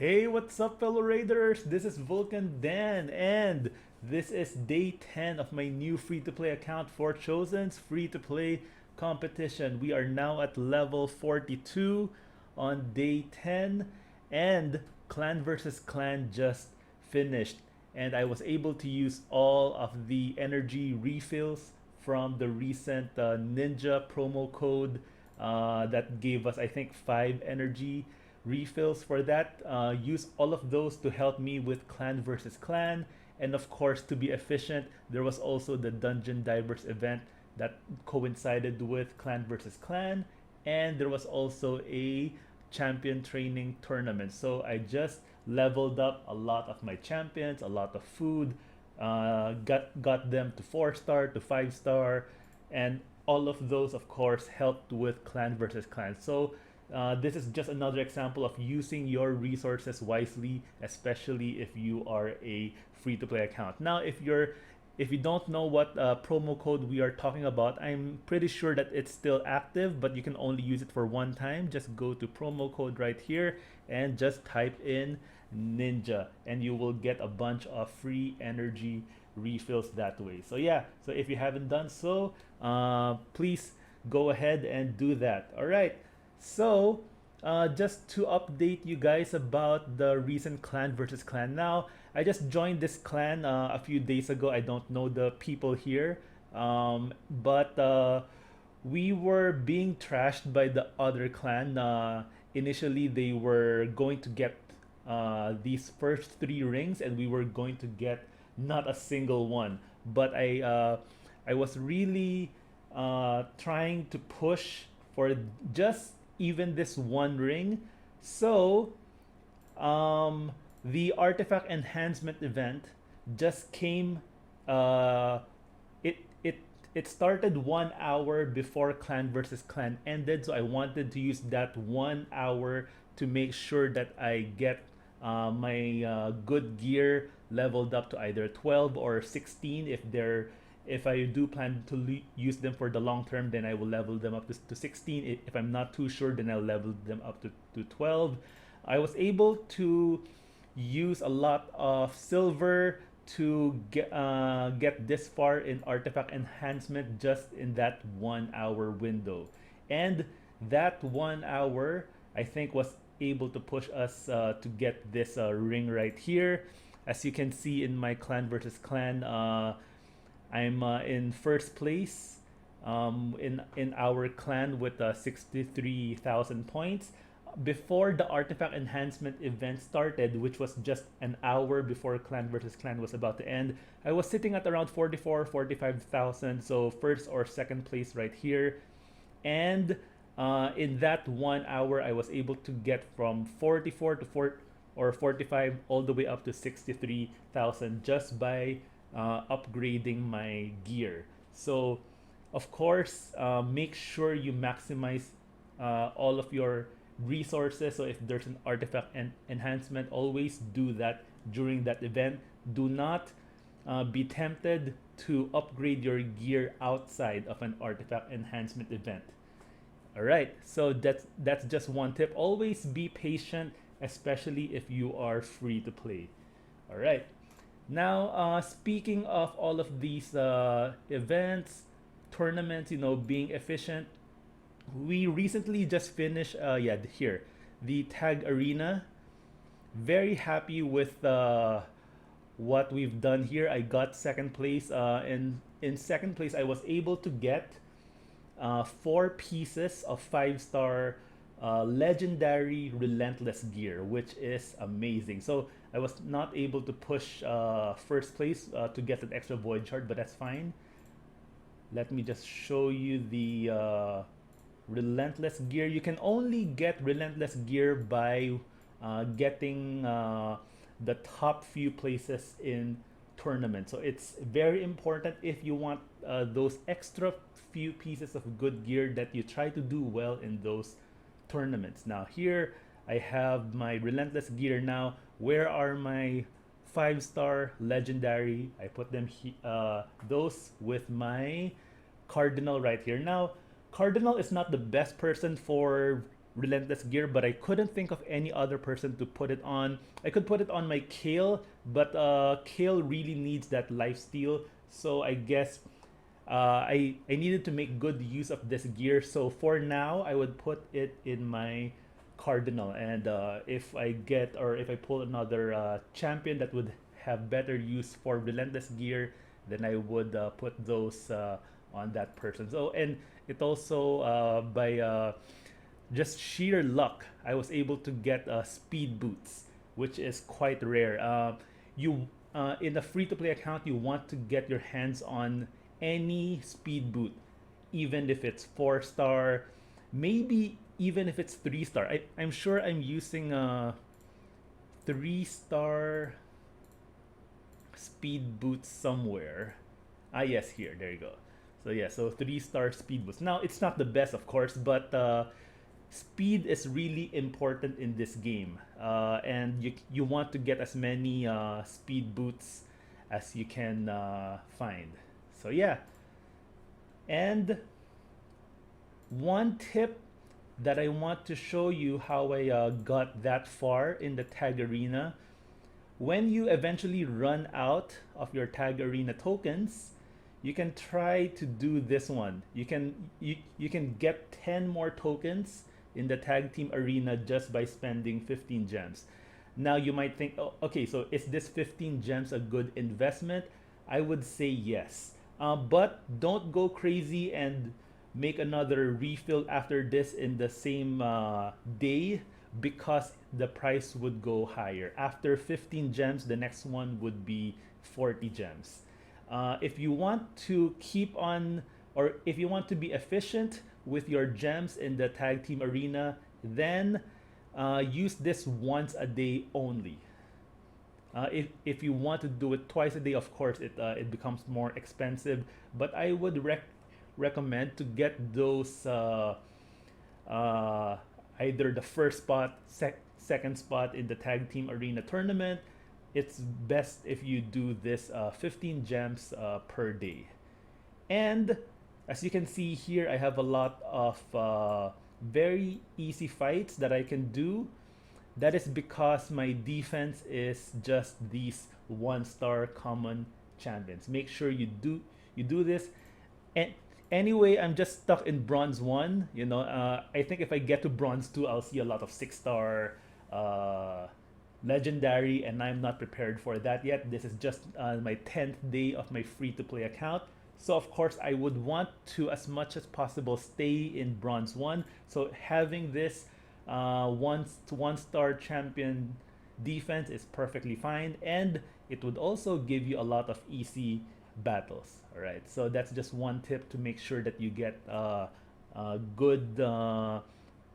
Hey, what's up, fellow Raiders? This is Vulcan Dan, and this is day 10 of my new free to play account for Chosen's free to play competition. We are now at level 42 on day 10, and Clan versus Clan just finished. And I was able to use all of the energy refills from the recent Ninja promo code that gave us, I think, 5 energy refills for that. Use all of those to help me with Clan versus Clan. And of course, to be efficient, there was also the Dungeon Divers event that coincided with Clan versus Clan. And there was also a champion training tournament. So I just leveled up a lot of my champions, a lot of food, got them to 4 star, to 5 star, and all of those, of course, helped with Clan versus Clan. So this is just another example of using your resources wisely, especially if you are a free-to-play account. Now, if you don't know what promo code we are talking about, I'm pretty sure that it's still active, but you can only use it for one time. Just go to promo code right here and just type in Ninja, and you will get a bunch of free energy refills that way. So yeah, so if you haven't done so, please go ahead and do that. All right. So, just to update you guys about the recent Clan versus Clan. Now, I just joined this clan a few days ago. I don't know the people here, but we were being trashed by the other clan. Initially, they were going to get these first 3 rings, and we were going to get not a single one. But I was really trying to push for just even this one ring. So, the artifact enhancement event just came. It it it started 1 hour before Clan versus Clan ended, so I wanted to use that 1 hour to make sure that I get my good gear leveled up to either 12 or 16. If I do plan to use them for the long term, then I will level them up to 16. If I'm not too sure, then I'll level them up to 12. I was able to use a lot of silver to get this far in artifact enhancement just in that 1 hour window. And that 1 hour, I think, was able to push us to get this ring right here. As you can see in my Clan versus Clan, I'm in first place in our clan with 63,000 points. Before the artifact enhancement event started, which was just an hour before Clan versus Clan was about to end, I was sitting at around 44, 45,000. So first or second place right here. And in that 1 hour, I was able to get from 44 to 4 or 45 all the way up to 63,000 just by upgrading my gear. So, of course, make sure you maximize all of your resources. So, if there's an artifact enhancement, always do that during that event. Do not be tempted to upgrade your gear outside of an artifact enhancement event. All right, so that's just one tip. Always be patient, especially if you are free to play. All right. Now, speaking of all of these events, tournaments, being efficient, we recently just finished, here, the Tag Arena. Very happy with what we've done here. I got second place. In second place, I was able to get 4 pieces of 5 star legendary Relentless Gear, which is amazing. So I was not able to push first place to get an extra void shard, but that's fine. Let me just show you the Relentless Gear. You can only get Relentless Gear by getting the top few places in tournament. So it's very important if you want those extra few pieces of good gear that you try to do well in those tournaments. Now here I have my Relentless Gear now. Where are my 5 star legendary? I put them those with my Cardinal right here. Now Cardinal is not the best person for Relentless Gear, but I couldn't think of any other person to put it on. I could put it on my Kale, but Kale really needs that lifesteal, so I guess I needed to make good use of this gear. So for now, I would put it in my Cardinal, and if I get or if I pull another champion that would have better use for Relentless Gear, then I would put those on that person. So and it also by just sheer luck, I was able to get speed boots, which is quite rare. You In a free-to-play account, you want to get your hands on any speed boot, even if it's 4 star, maybe even if it's 3 star. I'm sure I'm using a 3 star speed boots somewhere. Ah, yes, here, there you go. So yeah, so 3 star speed boots. Now it's not the best, of course, but speed is really important in this game, and you want to get as many speed boots as you can find. So yeah, and one tip that I want to show you how I got that far in the tag arena. When you eventually run out of your tag arena tokens, you can try to do this one. You can get 10 more tokens in the tag team arena just by spending 15 gems. Now you might think, oh, okay, so is this 15 gems a good investment? I would say yes. But don't go crazy and make another refill after this in the same day, because the price would go higher. After 15 gems, the next one would be 40 gems. If you want to keep on, or if you want to be efficient with your gems in the tag team arena, then use this once a day only. If you want to do it twice a day, of course, it becomes more expensive. But I would recommend to get those either the first spot, second spot in the tag team arena tournament. It's best if you do this 15 gems per day. And as you can see here, I have a lot of very easy fights that I can do. That is because my defense is just these 1 star common champions. Make sure you do this. And anyway, I'm just stuck in bronze 1. You know, I think if I get to bronze 2, I'll see a lot of 6 star legendary, and I'm not prepared for that yet. This is just my 10th day of my free to play account. So of course I would want to, as much as possible, stay in bronze 1. So having this 1 star champion defense is perfectly fine, and it would also give you a lot of easy battles. All right, so that's just one tip to make sure that you get good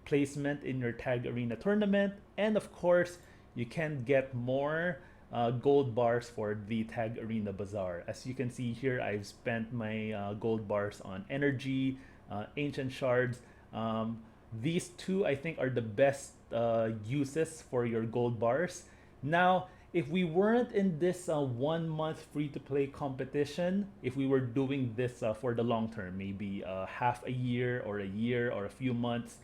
placement in your tag arena tournament. And of course, you can get more gold bars for the tag arena bazaar. As you can see here, I've spent my gold bars on energy, ancient shards. These two, I think, are the best uses for your gold bars. Now, if we weren't in this 1 month free to play competition, if we were doing this for the long term, maybe half a year or a few months,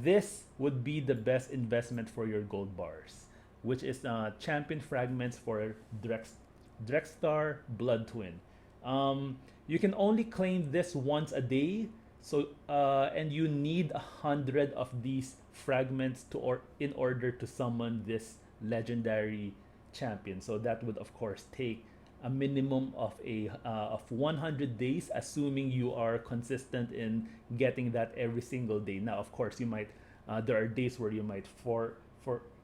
this would be the best investment for your gold bars, which is champion fragments for Drexstar Blood Twin. You can only claim this once a day, so and you need 100 of these fragments in order to summon this legendary champion. So that would of course take a minimum of 100 days, assuming you are consistent in getting that every single day. Now of course you might there are days where you might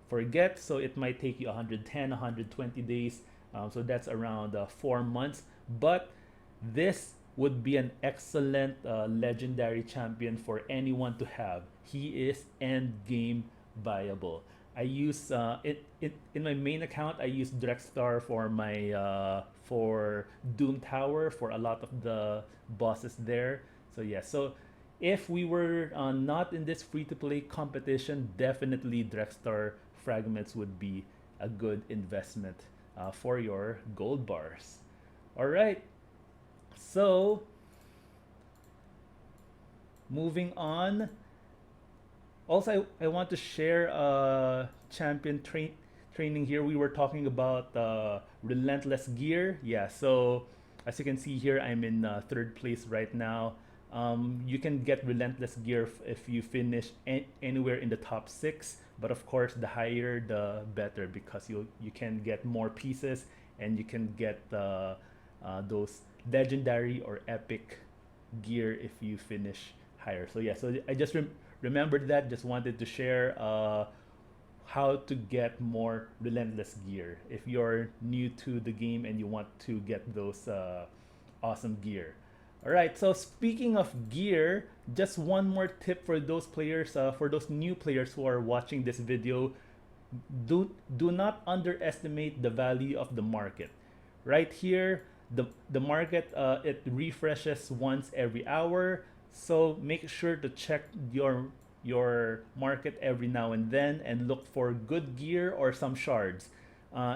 forget, so it might take you 110 120 days, so that's around 4 months. But this would be an excellent legendary champion for anyone to have. He is end game viable. I use in my main account, I use Drexstar for my for Doom Tower for a lot of the bosses there. So yeah, so if we were not in this free to play competition, definitely Drexstar fragments would be a good investment for your gold bars. All right, so moving on. Also, I want to share champion training here. We were talking about Relentless Gear. Yeah, so as you can see here, I'm in third place right now. You can get Relentless Gear if you finish anywhere in the top six, but of course, the higher the better, because you can get more pieces and you can get those legendary or epic gear if you finish higher. So yeah, so I just remembered that. Just wanted to share how to get more Relentless Gear if you're new to the game and you want to get those awesome gear. All right, so speaking of gear, just one more tip for those players, for those new players who are watching this video. Do not underestimate the value of the market. Right here, the market, it refreshes once every hour, so make sure to check your market every now and then and look for good gear or some shards.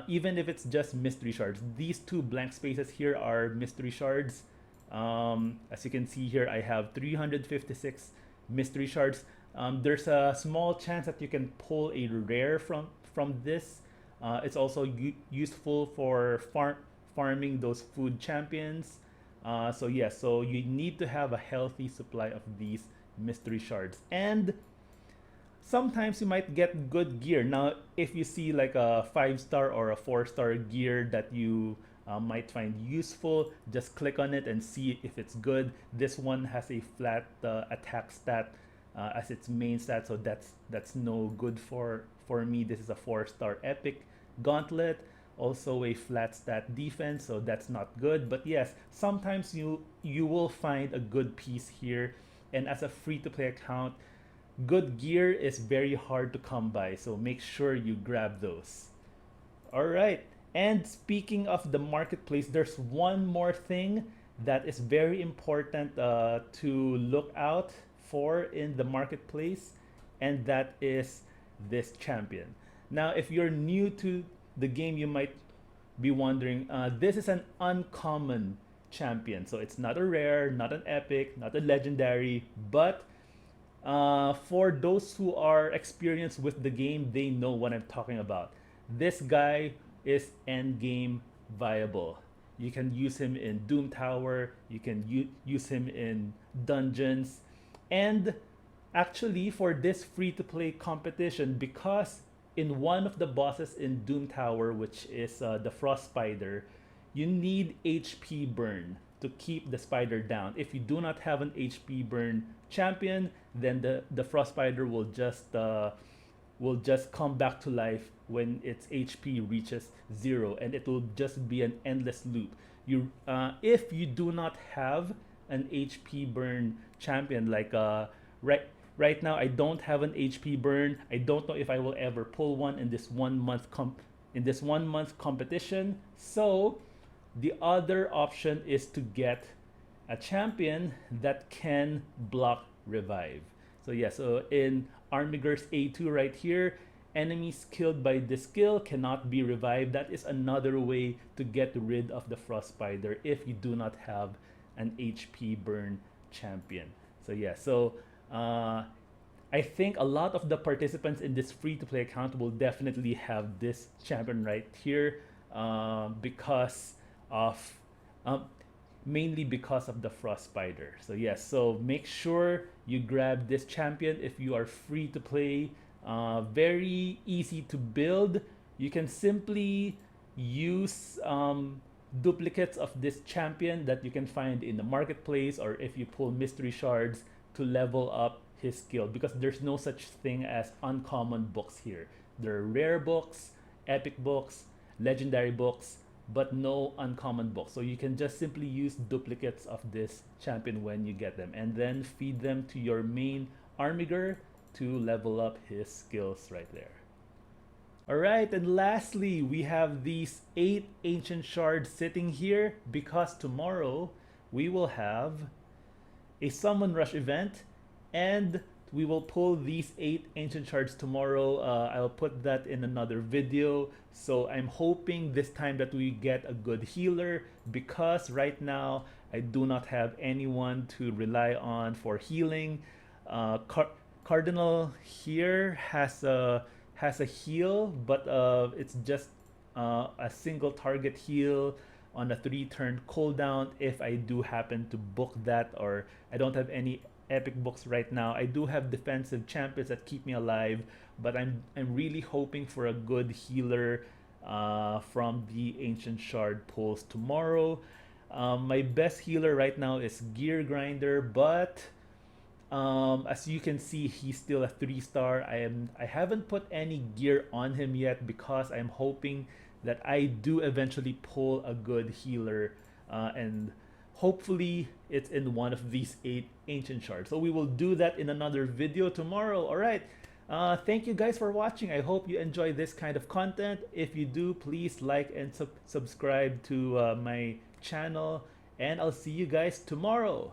Even if it's just mystery shards, these two blank spaces here are mystery shards. As you can see here, I have 356 mystery shards. There's a small chance that you can pull a rare from this. It's also useful for farming those food champions. So yeah, so you need to have a healthy supply of these mystery shards. And sometimes you might get good gear. Now, if you see like a 5-star or a 4-star gear that you might find useful, just click on it and see if it's good. This one has a flat attack stat as its main stat, so that's no good for me. This is a 4-star epic gauntlet, also a flat stat defense, so that's not good. But yes, sometimes you will find a good piece here, and as a free-to-play account, good gear is very hard to come by, so make sure you grab those. All right, and speaking of the marketplace, there's one more thing that is very important to look out for in the marketplace, and that is this champion. Now, if you're new to the game, you might be wondering, this is an uncommon champion, so it's not a rare, not an epic, not a legendary, but for those who are experienced with the game, they know what I'm talking about. This guy is end game viable. You can use him in Doom Tower, you can use him in dungeons, and actually for this free-to-play competition, because in one of the bosses in Doom Tower, which is the Frost Spider, you need HP burn to keep the spider down. If you do not have an HP burn champion, then the Frost Spider will just come back to life when its HP reaches 0, and it will just be an endless loop. If you do not have an HP burn champion, like right now I don't have an HP burn. I don't know if I will ever pull one in this 1 month competition. So the other option is to get a champion that can block revive. So yeah, so in Armiger's A2 right here, enemies killed by this skill cannot be revived. That is another way to get rid of the Frost Spider if you do not have an HP burn champion. So yeah, so I think a lot of the participants in this free-to-play account will definitely have this champion right here because of mainly because of the Frost Spider. So yes, so make sure you grab this champion if you are free to play. Very easy to build. You can simply use duplicates of this champion that you can find in the marketplace, or if you pull mystery shards to level up his skill, because there's no such thing as uncommon books here. There are rare books, epic books, legendary books, but no uncommon books. So you can just simply use duplicates of this champion when you get them, and then feed them to your main Armiger to level up his skills right there. All right, and lastly, we have these 8 ancient shards sitting here because tomorrow we will have a summon rush event, and we will pull these 8 ancient shards tomorrow. I'll put that in another video. So I'm hoping this time that we get a good healer, because right now I do not have anyone to rely on for healing. Cardinal here has a heal, but it's just a single target heal on a 3 turn cooldown if I do happen to book that, or I don't have any epic books right now. I do have defensive champions that keep me alive, but I'm really hoping for a good healer from the Ancient Shard pulls tomorrow. My best healer right now is Gear Grinder, but as you can see, he's still a 3 star. I haven't put any gear on him yet because I'm hoping that I do eventually pull a good healer, and hopefully it's in one of these 8 ancient shards. So we will do that in another video tomorrow. All right. Thank you guys for watching. I hope you enjoy this kind of content. If you do, please like and subscribe to my channel, and I'll see you guys tomorrow.